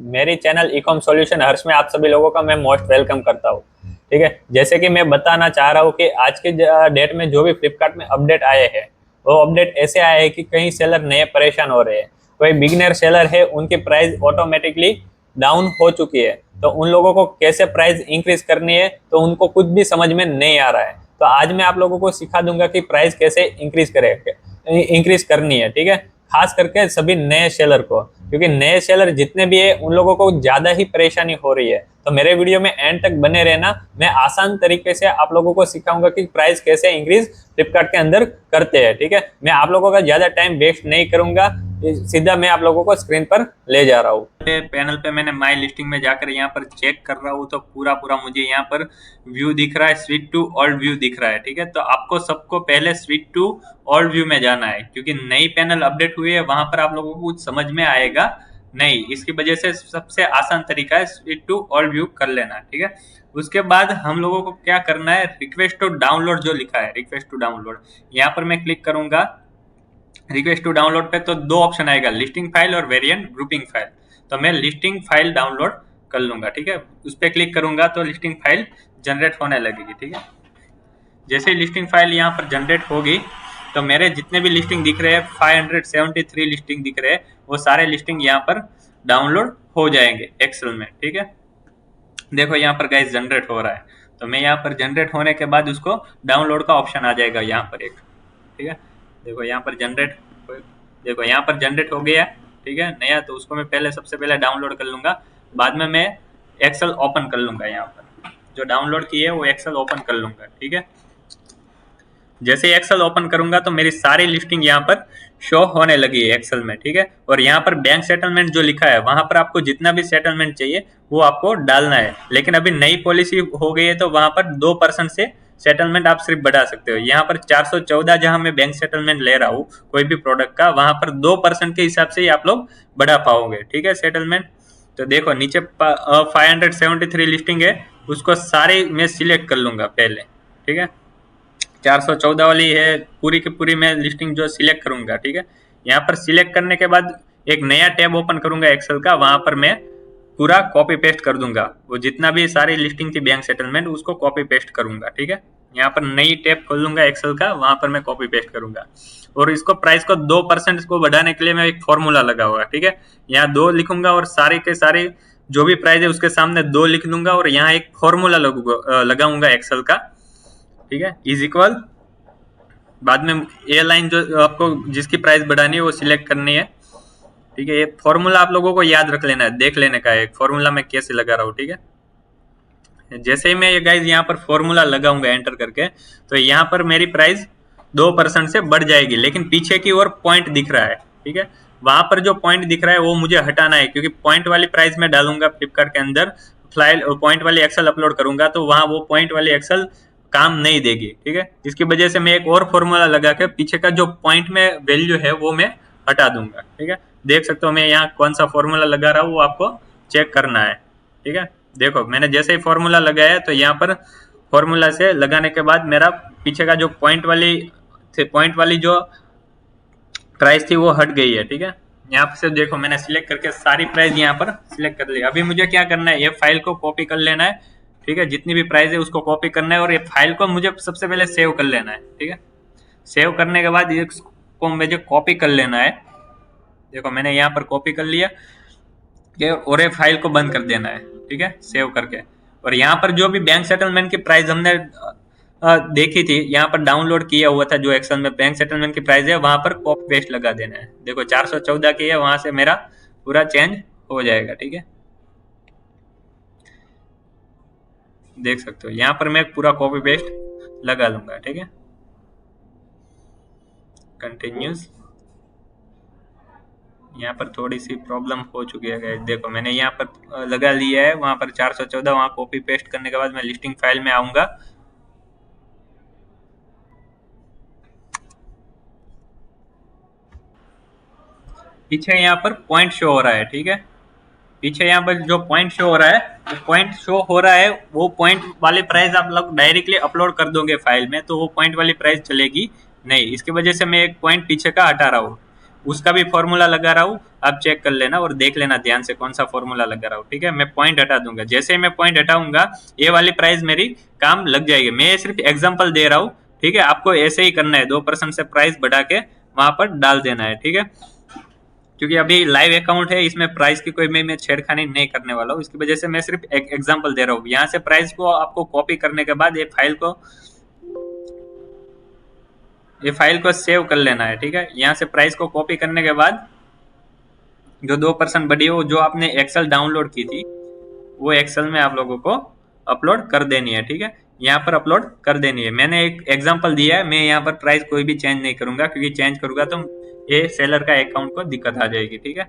मेरी channel इकॉम solution हर्ष में आप सभी लोगों का मैं मोस्ट वेलकम करता हूँ। ठीक है, जैसे कि मैं बताना चाह रहा हूँ कि आज के डेट में जो भी फ्लिपकार्ट में अपडेट आए हैं वो अपडेट ऐसे आए हैं कि कई सेलर नए परेशान हो रहे हैं। कोई बिगिनर सेलर है उनकी प्राइस ऑटोमेटिकली डाउन हो चुकी है, तो उन लोगों को कैसे प्राइस इंक्रीज करनी है तो उनको कुछ भी समझ में नहीं आ रहा है। तो आज मैं आप लोगों को सिखा दूंगा कि प्राइस कैसे इंक्रीज करनी है। ठीक है, खास करके सभी नए सेलर को, क्योंकि नए सेलर जितने भी है उन लोगों को ज्यादा ही परेशानी हो रही है। तो मेरे वीडियो में एंड तक बने रहना, मैं आसान तरीके से आप लोगों को सिखाऊंगा कि प्राइस कैसे इंक्रीज फ्लिपकार्ट के अंदर करते हैं। ठीक है, मैं आप लोगों का ज्यादा टाइम वेस्ट नहीं करूंगा, सीधा मैं आप लोगों को स्क्रीन पर ले जा रहा हूँ। पैनल पे मैंने माई लिस्टिंग में जाकर यहाँ पर चेक कर रहा हूँ तो पूरा मुझे यहाँ पर व्यू दिख रहा है, स्विच टू ओल्ड व्यू दिख रहा है। ठीक है, तो आपको सबको पहले स्विच टू ओल्ड व्यू में जाना है, क्योंकि नई पैनल अपडेट हुई है, वहां पर आप लोगों को कुछ समझ में आएगा नहीं। इसकी वजह से सबसे आसान तरीका है स्विच टू ओल्ड व्यू कर लेना। ठीक है, उसके बाद हम लोगों को क्या करना है, रिक्वेस्ट टू डाउनलोड जो लिखा है, रिक्वेस्ट टू डाउनलोड, यहाँ पर मैं क्लिक करूंगा। रिक्वेस्ट टू डाउनलोड पे तो दो ऑप्शन आएगा, लिस्टिंग फाइल और वेरिएंट ग्रुपिंग फाइल। तो मैं लिस्टिंग फाइल डाउनलोड कर लूंगा। ठीक है, उस पर क्लिक करूंगा तो लिस्टिंग फाइल जनरेट होने लगेगी। ठीक है, जैसे ही लिस्टिंग फाइल यहाँ पर जनरेट होगी तो मेरे जितने भी लिस्टिंग दिख रहे हैं 573 लिस्टिंग दिख रहे हैं, वो सारे लिस्टिंग यहाँ पर डाउनलोड हो जाएंगे एक्सेल में। ठीक है, देखो यहाँ पर गाइस जनरेट हो रहा है, तो मैं यहाँ पर जनरेट होने के बाद उसको डाउनलोड का ऑप्शन आ जाएगा यहाँ पर एक। ठीक है, देखो यहाँ पर जनरेट हो गया। ठीक है, नया, तो उसको मैं पहले सबसे पहले डाउनलोड कर लूंगा, बाद में मैं एक्सेल ओपन कर लूंगा। यहाँ पर जो डाउनलोड की है वो एक्सेल ओपन कर लूंगा। ठीक है, जैसे ही एक्सेल ओपन करूंगा तो मेरी सारी लिस्टिंग यहाँ पर शो होने लगी है एक्सेल में। ठीक है, और यहाँ पर बैंक सेटलमेंट जो लिखा है वहां पर आपको जितना भी सेटलमेंट चाहिए वो आपको डालना है, लेकिन अभी नई पॉलिसी हो गई है तो वहां पर 2% से सेटलमेंट आप सिर्फ बढ़ा सकते हो। यहाँ पर 414 जहां मैं बैंक सेटलमेंट ले रहा हूँ कोई भी प्रोडक्ट का, वहां पर 2% के हिसाब से ही आप लोग बढ़ा पाओगे। ठीक है, सेटलमेंट तो देखो नीचे 573 लिस्टिंग है, उसको सारे मैं सिलेक्ट कर लूंगा पहले। ठीक है, 414 वाली है पूरी की पूरी मैं लिस्टिंग जो सिलेक्ट करूंगा। ठीक है, यहाँ पर सिलेक्ट करने के बाद एक नया टैब ओपन करूंगा एक्सेल का, वहां पर मैं पूरा कॉपी पेस्ट कर दूंगा, वो जितना भी सारी लिस्टिंग थी बैंक सेटलमेंट उसको कॉपी पेस्ट करूंगा। ठीक है, यहाँ पर नई टैब खोल लूंगा एक्सेल का, वहां पर मैं कॉपी पेस्ट करूंगा, और इसको प्राइस को 2% को बढ़ाने के लिए मैं एक फॉर्मूला लगा हुआ। ठीक है, यहाँ 2 लिखूंगा और सारे के सारे जो भी प्राइस है उसके सामने 2 लिख दूंगा, और यहाँ एक फॉर्मूला लगाऊंगा एक्सेल का। ठीक है, इज इक्वल, बाद में ए लाइन जो आपको जिसकी प्राइस बढ़ानी है वो सिलेक्ट करनी है। ठीक है, ये फॉर्मूला आप लोगों को याद रख लेना है, देख लेने का है फॉर्मूला मैं कैसे लगा रहा हूँ। ठीक है, जैसे ही मैं ये गाइज यहाँ पर फॉर्मूला लगाऊंगा एंटर करके, तो यहाँ पर मेरी प्राइस 2% से बढ़ जाएगी, लेकिन पीछे की ओर पॉइंट दिख रहा है। ठीक है, वहां पर जो पॉइंट दिख रहा है वो मुझे हटाना है, क्योंकि पॉइंट वाली प्राइस में डालूंगा फ्लिपकार्ट के अंदर, पॉइंट वाली एक्सेल अपलोड करूंगा तो वहां वो पॉइंट वाली एक्सेल काम नहीं देगी। ठीक है, इसकी वजह से मैं एक और फॉर्मूला लगा के पीछे का जो पॉइंट में वैल्यू है वो मैं हटा दूंगा। ठीक है, देख सकते हो मैं यहाँ कौन सा फॉर्मूला लगा रहा हूँ, वो आपको चेक करना है। ठीक है, देखो मैंने जैसे ही फॉर्मूला लगाया तो यहाँ पर फॉर्मूला से लगाने के बाद मेरा पीछे का जो पॉइंट वाली जो प्राइस थी वो हट गई है। ठीक है, यहाँ से देखो मैंने सिलेक्ट करके सारी प्राइस यहाँ पर सिलेक्ट कर ली। अभी मुझे क्या करना है, ये फाइल को कॉपी कर लेना है। ठीक है, जितनी भी प्राइस है उसको कॉपी करना है, और ये फाइल को मुझे सबसे पहले सेव कर लेना है। ठीक है, सेव करने के बाद इसको मुझे कॉपी कर लेना है। देखो मैंने यहाँ पर कॉपी कर लिया, और ये फाइल को बंद कर देना है। ठीक है, सेव करके, और यहाँ पर जो भी बैंक सेटलमेंट की प्राइस हमने देखी थी, यहाँ पर डाउनलोड किया हुआ था जो एक्सेल में बैंक सेटलमेंट की प्राइस है, वहां पर कॉपी पेस्ट लगा देना है। देखो 414 की है, वहां से मेरा पूरा चेंज हो जाएगा। ठीक है, देख सकते हो यहाँ पर मैं पूरा कॉपी पेस्ट लगा लूंगा। ठीक है, कंटिन्यूस, यहाँ पर थोड़ी सी प्रॉब्लम हो चुकी है। देखो मैंने यहाँ पर लगा लिया है, वहां पर 414, वहां कॉपी पेस्ट करने के बाद मैं लिस्टिंग फाइल में आऊंगा। पीछे यहाँ पर पॉइंट शो हो रहा है। ठीक है, पीछे यहाँ पर जो पॉइंट शो हो रहा है, वो पॉइंट वाली प्राइस आप लोग डायरेक्टली अपलोड कर दोगे फाइल में, तो वो पॉइंट वाली प्राइस चलेगी नहीं। इसकी वजह से मैं एक पॉइंट पीछे का हटा रहा हूँ। उसका भी फॉर्मूला लगा रहा हूँ, आप चेक कर लेना और देख लेना ध्यान से कौन सा फॉर्मूला लगा रहा हूँ। ठीक है, मैं पॉइंट हटा दूंगा, जैसे मैं पॉइंट हटाऊंगा ये वाली प्राइस मेरी काम लग जाएगी। मैं सिर्फ एग्जाम्पल दे रहा हूँ, ठीक है, आपको ऐसे ही करना है, 2% से प्राइस बढ़ा के वहां पर डाल देना है। ठीक है, क्योंकि अभी लाइव अकाउंट है, इसमें प्राइस की कोई मैं छेड़खानी नहीं करने वाला हूँ, इसकी वजह से मैं सिर्फ एक एग्जांपल दे रहा हूँ। यहाँ से प्राइस को आपको कॉपी करने के बाद ये फाइल को सेव कर लेना है। ठीक है, यहाँ से प्राइस को कॉपी करने के बाद जो 2% बढ़ी हो, जो आपने एक्सेल डाउनलोड की थी, वो एक्सेल में आप लोगों को अपलोड कर देनी है। ठीक है, यहाँ पर अपलोड कर देनी है। मैंने एक एग्जांपल दिया है, मैं यहाँ पर प्राइस कोई भी चेंज नहीं करूंगा, क्योंकि चेंज करूंगा तो ये सेलर का अकाउंट को दिक्कत आ जाएगी। ठीक है,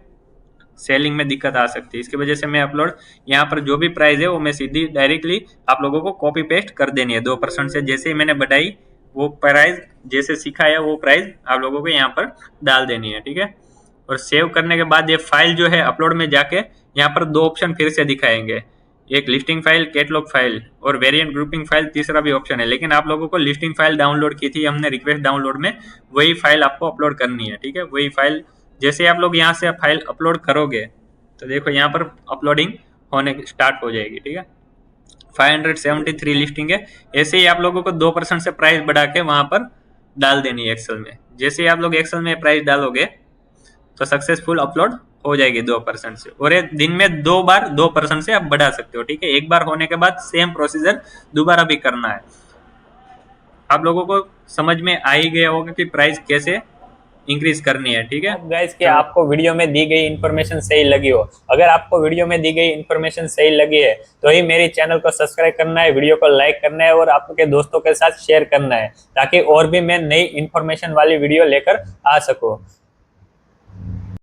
सेलिंग में दिक्कत आ सकती है, इसकी वजह से मैं अपलोड यहाँ पर जो भी प्राइस है वो मैं सीधी डायरेक्टली आप लोगों को कॉपी पेस्ट कर देनी है। 2% से जैसे ही मैंने बढ़ाई, वो प्राइस जैसे सिखाया वो प्राइस आप लोगों को यहाँ पर डाल देनी है। ठीक है, और सेव करने के बाद ये फाइल जो है अपलोड में जाके यहाँ पर 2 ऑप्शन फिर से दिखाएंगे, एक लिस्टिंग फाइल, कैटलॉग फाइल और वेरिएंट ग्रुपिंग फाइल, तीसरा भी ऑप्शन है। लेकिन आप लोगों को लिस्टिंग फाइल डाउनलोड की थी हमने रिक्वेस्ट डाउनलोड में, वही फाइल आपको अपलोड करनी है। ठीक है, वही फाइल जैसे आप लोग यहाँ से फाइल अपलोड करोगे तो देखो यहाँ पर अपलोडिंग होने स्टार्ट हो जाएगी। ठीक है, 573 लिस्टिंग है। ऐसे ही आप लोगों को 2% से प्राइस बढ़ा के वहां पर डाल देनी है एक्सेल में। जैसे ही आप लोग एक्सेल में प्राइस डालोगे तो सक्सेसफुल अपलोड हो जाएगी 2% से, और ये दिन में 2 बार 2% से आप बढ़ा सकते हो। ठीक है, एक बार होने के बाद सेम प्रोसीजर दोबारा भी करना है। आप लोगों को समझ में आ ही गया होगा कि प्राइस कैसे इंक्रीज करनी है। ठीक है गाइस, कि आपको वीडियो में दी गई इन्फॉर्मेशन सही लगी हो, अगर आपको वीडियो में दी गई इन्फॉर्मेशन सही लगी है तो ही मेरी चैनल को सब्सक्राइब करना है, वीडियो को लाइक करना है और आपके दोस्तों के साथ शेयर करना है, ताकि और भी मैं नई इन्फॉर्मेशन वाली वीडियो लेकर आ सकूं।